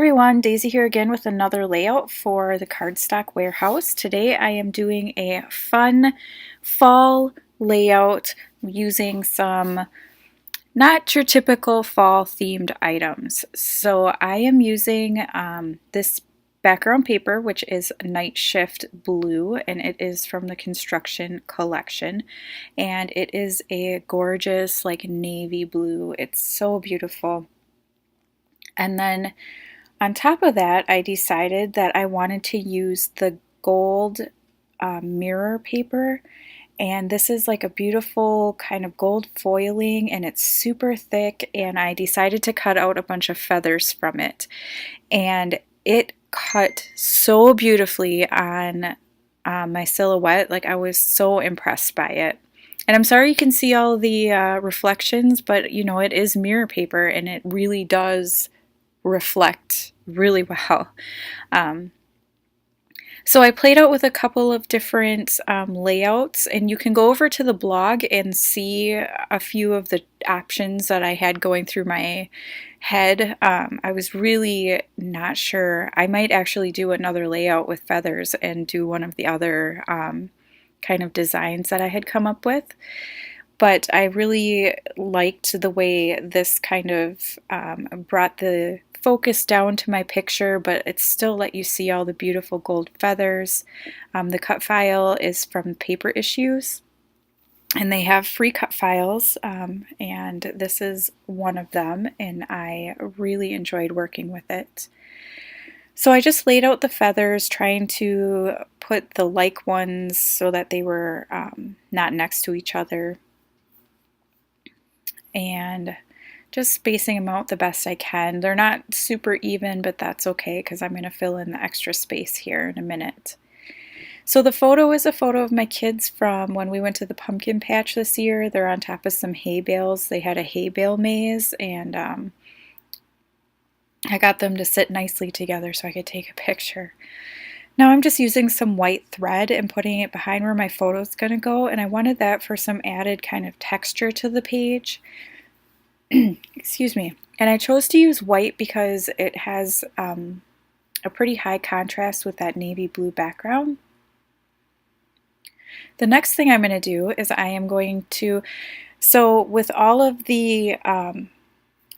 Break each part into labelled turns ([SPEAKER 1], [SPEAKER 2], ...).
[SPEAKER 1] everyone, Daisy here again with another layout for the Cardstock warehouse. Today I am doing a fun fall layout using some not your typical fall themed items. So I am using this background paper, which is Night Shift Blue, and it is from the Construction Collection. And it is a gorgeous like navy blue. It's so beautiful. And then on top of that, I decided that I wanted to use the gold mirror paper, and this is like a beautiful kind of gold foiling, and it's super thick, and I decided to cut out a bunch of feathers from it, and it cut so beautifully on my silhouette. Like, I was so impressed by it. And I'm sorry you can see all the reflections, but you know, it is mirror paper and it really does reflect really well. Um, so I played out with a couple of different layouts, and you can go over to the blog and see a few of the options that I had going through my head. I was really not sure. I might actually do another layout with feathers and do one of the other kind of designs that I had come up with. But I really liked the way this kind of brought the focus down to my picture, but it still let you see all the beautiful gold feathers. The cut file is from Paper Issues, and they have free cut files, and this is one of them, and I really enjoyed working with it. So I just laid out the feathers, trying to put the like ones so that they were not next to each other, and just spacing them out the best I can. They're not super even, but that's okay because I'm going to fill in the extra space here in a minute. So the photo is a photo of my kids from when we went to the pumpkin patch this year. They're on top of some hay bales. They had a hay bale maze, and I got them to sit nicely together so I could take a picture. Now I'm just using some white thread and putting it behind where my photo is going to go, and I wanted that for some added kind of texture to the page. Excuse me. And I chose to use white because it has a pretty high contrast with that navy blue background. The next thing I'm going to do is I am going to, so with all of the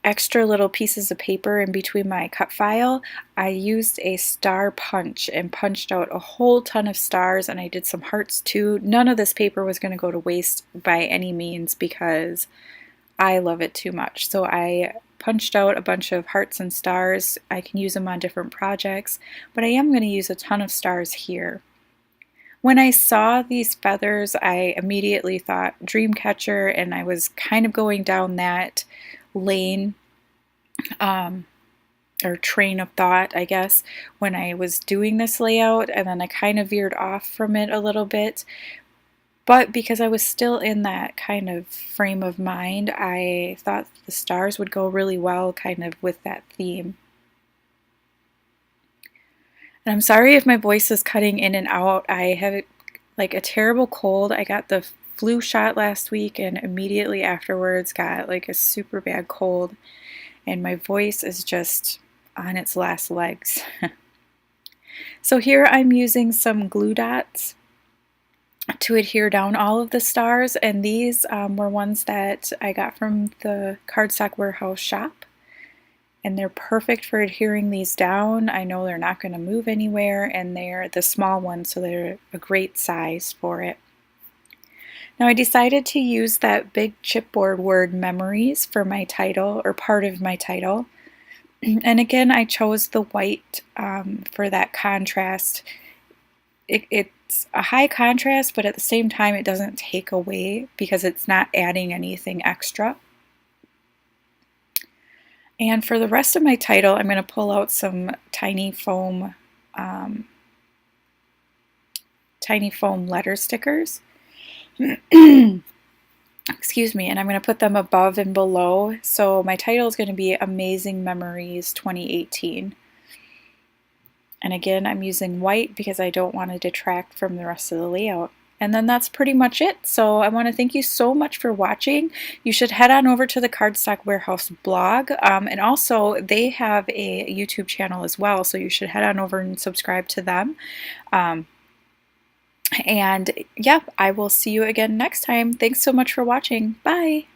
[SPEAKER 1] extra little pieces of paper in between my cut file, I used a star punch and punched out a whole ton of stars, and I did some hearts too. None of this paper was going to go to waste by any means because I love it too much. So I punched out a bunch of hearts and stars. I can use them on different projects, but I am going to use a ton of stars here. When I saw these feathers, I immediately thought Dreamcatcher, and I was kind of going down that lane or train of thought, I guess, when I was doing this layout, and then I kind of veered off from it a little bit. But because I was still in that kind of frame of mind, I thought the stars would go really well kind of with that theme. And I'm sorry if my voice is cutting in and out. I have like a terrible cold. I got the flu shot last week and immediately afterwards got like a super bad cold. And my voice is just on its last legs. So here I'm using some glue dots to adhere down all of the stars, and these were ones that I got from the Cardstock warehouse shop, and they're perfect for adhering these down. I know they're not going to move anywhere, and they're the small ones, so they're a great size for it. Now I decided to use that big chipboard word memories for my title, or part of my title, and again I chose the white for that contrast. It's a high contrast, but at the same time it doesn't take away because it's not adding anything extra. And for the rest of my title, I'm going to pull out some tiny foam letter stickers. Excuse me, and I'm going to put them above and below. So my title is going to be Amazing Memories 2018. And again, I'm using white because I don't want to detract from the rest of the layout. And then that's pretty much it. So I want to thank you so much for watching. You should head on over to the Cardstock Warehouse blog. And also they have a YouTube channel as well. So you should head on over and subscribe to them. And yeah, I will see you again next time. Thanks so much for watching. Bye.